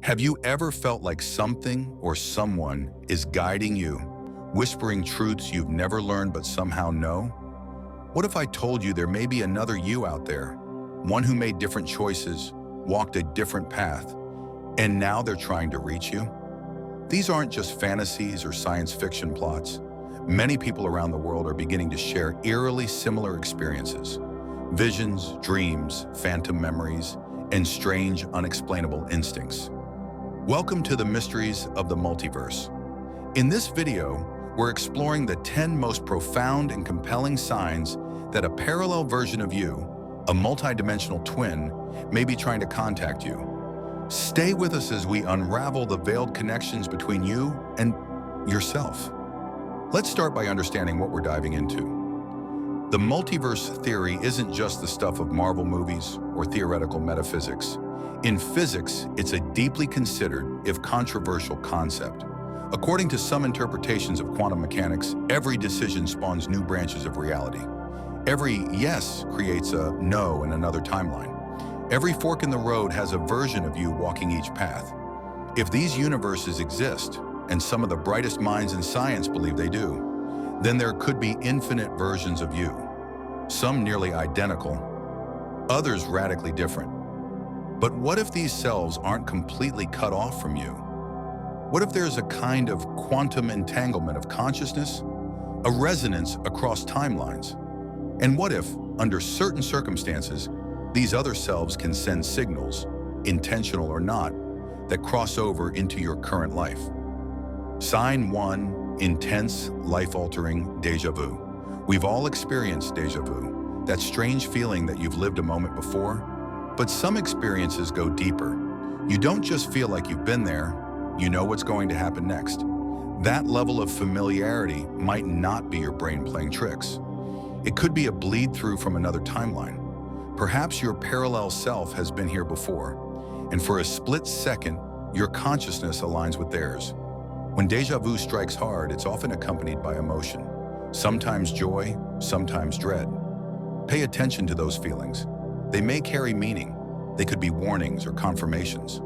Have you ever felt like something or someone is guiding you, whispering truths you've never learned but somehow know? What if I told you there may be another you out there, one who made different choices, walked a different path, and now they're trying to reach you? These aren't just fantasies or science fiction plots. Many people around the world are beginning to share eerily similar experiences. Visions, dreams, phantom memories, and strange, unexplainable instincts. Welcome to the mysteries of the multiverse. In this video, we're exploring the 10 most profound and compelling signs that a parallel version of you, a multidimensional twin, may be trying to contact you. Stay with us as we unravel the veiled connections between you and yourself. Let's start by understanding what we're diving into. The multiverse theory isn't just the stuff of Marvel movies or theoretical metaphysics. In physics, it's a deeply considered, if controversial, concept. According to some interpretations of quantum mechanics, every decision spawns new branches of reality. Every yes creates a no in another timeline. Every fork in the road has a version of you walking each path. If these universes exist, and some of the brightest minds in science believe they do, then there could be infinite versions of you. Some nearly identical, others radically different. But what if these selves aren't completely cut off from you? What if there's a kind of quantum entanglement of consciousness, a resonance across timelines? And what if, under certain circumstances, these other selves can send signals, intentional or not, that cross over into your current life? Sign 1, intense, life-altering déjà vu. We've all experienced déjà vu, that strange feeling that you've lived a moment before. But some experiences go deeper. You don't just feel like you've been there, you know what's going to happen next. That level of familiarity might not be your brain playing tricks. It could be a bleed-through from another timeline. Perhaps your parallel self has been here before, and for a split second, your consciousness aligns with theirs. When déjà vu strikes hard, it's often accompanied by emotion. Sometimes joy, sometimes dread. Pay attention to those feelings. They may carry meaning. They could be warnings or confirmations.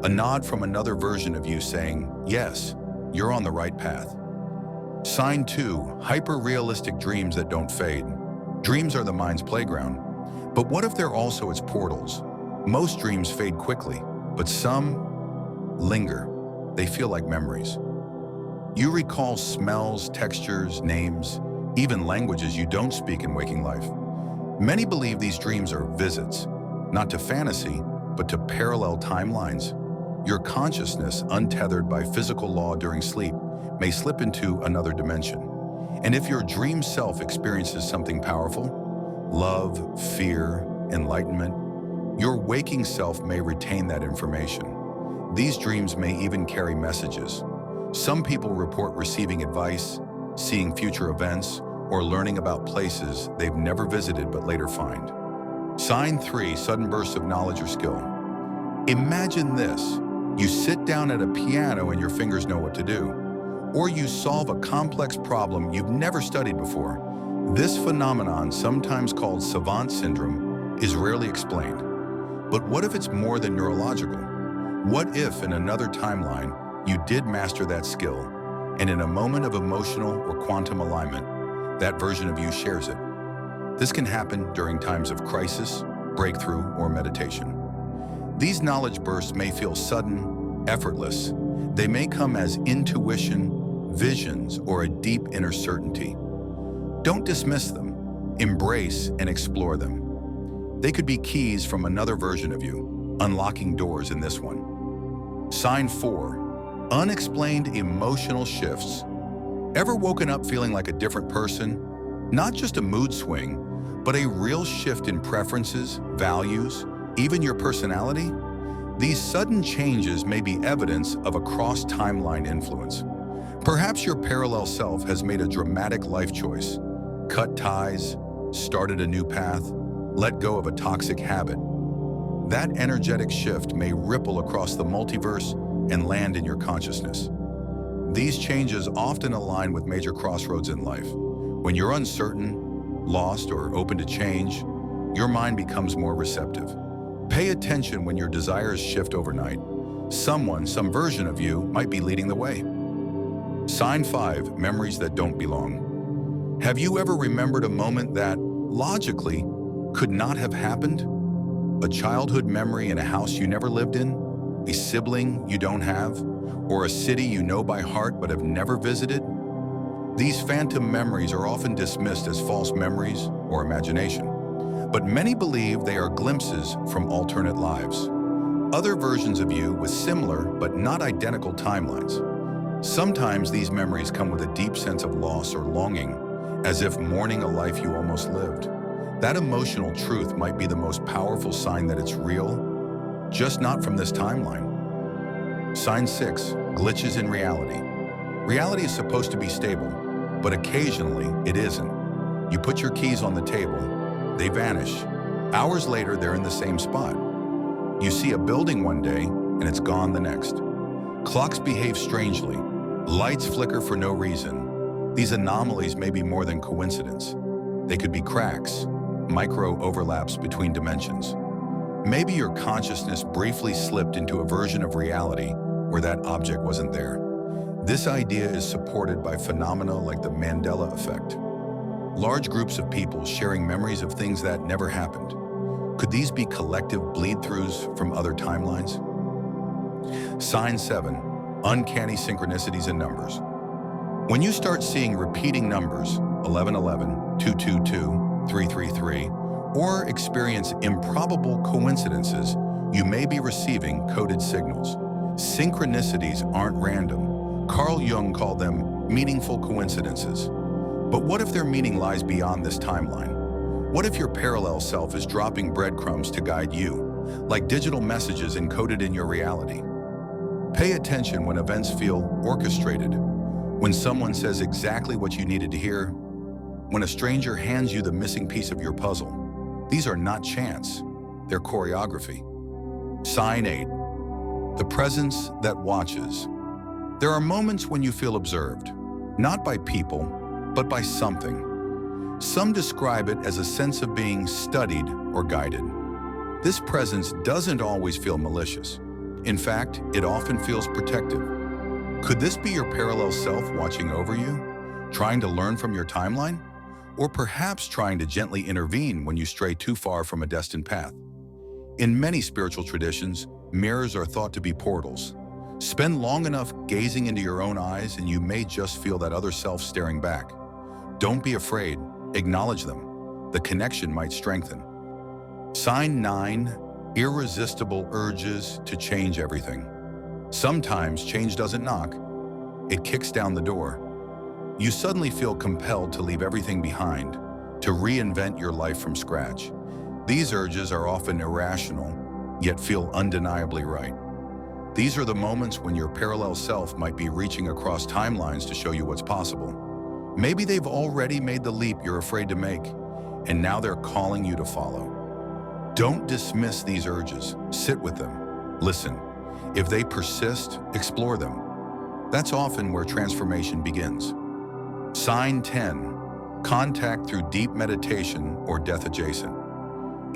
A nod from another version of you saying, yes, you're on the right path. Sign 2, hyper-realistic dreams that don't fade. Dreams are the mind's playground. But what if they're also its portals? Most dreams fade quickly, but some linger. They feel like memories. You recall smells, textures, names, even languages you don't speak in waking life. Many believe these dreams are visits, not to fantasy, but to parallel timelines. Your consciousness, untethered by physical law during sleep, may slip into another dimension. And if your dream self experiences something powerful, love, fear, enlightenment, your waking self may retain that information. These dreams may even carry messages. Some people report receiving advice, seeing future events, or learning about places they've never visited but later find. Sign 3, sudden bursts of knowledge or skill. Imagine this. You sit down at a piano and your fingers know what to do. Or you solve a complex problem you've never studied before. This phenomenon, sometimes called savant syndrome, is rarely explained. But what if it's more than neurological? What if, in another timeline, you did master that skill, and in a moment of emotional or quantum alignment, that version of you shares it? This can happen during times of crisis, breakthrough, or meditation. These knowledge bursts may feel sudden, effortless. They may come as intuition, visions, or a deep inner certainty. Don't dismiss them. Embrace and explore them. They could be keys from another version of you, unlocking doors in this one. Sign 4, unexplained emotional shifts. Ever woken up feeling like a different person? Not just a mood swing, but a real shift in preferences, values, even your personality? These sudden changes may be evidence of a cross-timeline influence. Perhaps your parallel self has made a dramatic life choice, cut ties, started a new path, let go of a toxic habit. That energetic shift may ripple across the multiverse and land in your consciousness. These changes often align with major crossroads in life. When you're uncertain, lost, or open to change, your mind becomes more receptive. Pay attention when your desires shift overnight. Someone, some version of you, might be leading the way. Sign 5, memories that don't belong. Have you ever remembered a moment that, logically, could not have happened? A childhood memory in a house you never lived in? A sibling you don't have? Or a city you know by heart but have never visited? These phantom memories are often dismissed as false memories or imagination, but many believe they are glimpses from alternate lives. Other versions of you with similar but not identical timelines. Sometimes these memories come with a deep sense of loss or longing, as if mourning a life you almost lived. That emotional truth might be the most powerful sign that it's real, just not from this timeline. Sign 6, glitches in reality. Reality is supposed to be stable, but occasionally it isn't. You put your keys on the table, they vanish. Hours later, they're in the same spot. You see a building one day, and it's gone the next. Clocks behave strangely. Lights flicker for no reason. These anomalies may be more than coincidence. They could be cracks, micro overlaps between dimensions. Maybe your consciousness briefly slipped into a version of reality where that object wasn't there. This idea is supported by phenomena like the Mandela effect. Large groups of people sharing memories of things that never happened. Could these be collective bleed-throughs from other timelines? Sign 7, uncanny synchronicities in numbers. When you start seeing repeating numbers, 1111, 222, 333, or experience improbable coincidences, you may be receiving coded signals. Synchronicities aren't random. Carl Jung called them meaningful coincidences. But what if their meaning lies beyond this timeline? What if your parallel self is dropping breadcrumbs to guide you, like digital messages encoded in your reality? Pay attention when events feel orchestrated, when someone says exactly what you needed to hear, when a stranger hands you the missing piece of your puzzle. These are not chance, they're choreography. Sign 8, the presence that watches. There are moments when you feel observed, not by people, but by something. Some describe it as a sense of being studied or guided. This presence doesn't always feel malicious. In fact, it often feels protective. Could this be your parallel self watching over you, trying to learn from your timeline? Or perhaps trying to gently intervene when you stray too far from a destined path? In many spiritual traditions, mirrors are thought to be portals. Spend long enough gazing into your own eyes and you may just feel that other self staring back. Don't be afraid, acknowledge them. The connection might strengthen. Sign 9, irresistible urges to change everything. Sometimes change doesn't knock, it kicks down the door. You suddenly feel compelled to leave everything behind, to reinvent your life from scratch. These urges are often irrational, yet feel undeniably right. These are the moments when your parallel self might be reaching across timelines to show you what's possible. Maybe they've already made the leap you're afraid to make, and now they're calling you to follow. Don't dismiss these urges. Sit with them. Listen. If they persist, explore them. That's often where transformation begins. Sign 10, contact through deep meditation or death adjacent.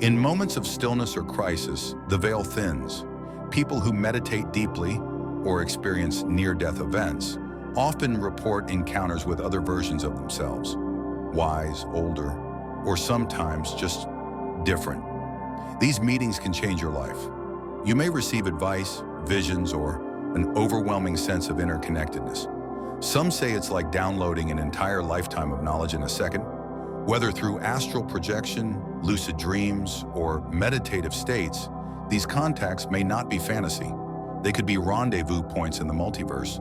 In moments of stillness or crisis, the veil thins. People who meditate deeply or experience near-death events often report encounters with other versions of themselves, wise, older, or sometimes just different. These meetings can change your life. You may receive advice, visions, or an overwhelming sense of interconnectedness. Some say it's like downloading an entire lifetime of knowledge in a second. Whether through astral projection, lucid dreams, or meditative states, these contacts may not be fantasy. They could be rendezvous points in the multiverse,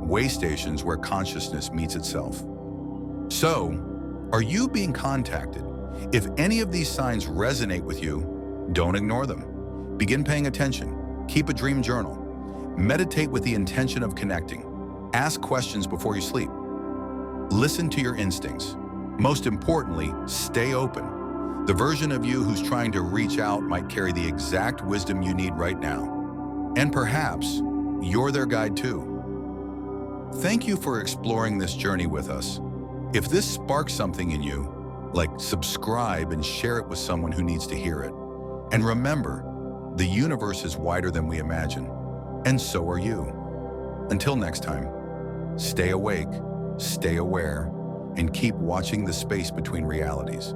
way stations where consciousness meets itself. So, are you being contacted? If any of these signs resonate with you, don't ignore them. Begin paying attention. Keep a dream journal. Meditate with the intention of connecting. Ask questions before you sleep. Listen to your instincts. Most importantly, stay open. The version of you who's trying to reach out might carry the exact wisdom you need right now. And perhaps you're their guide too. Thank you for exploring this journey with us. If this sparks something in you, like subscribe and share it with someone who needs to hear it. And remember, the universe is wider than we imagine. And so are you. Until next time, stay awake, stay aware, and keep watching the space between realities.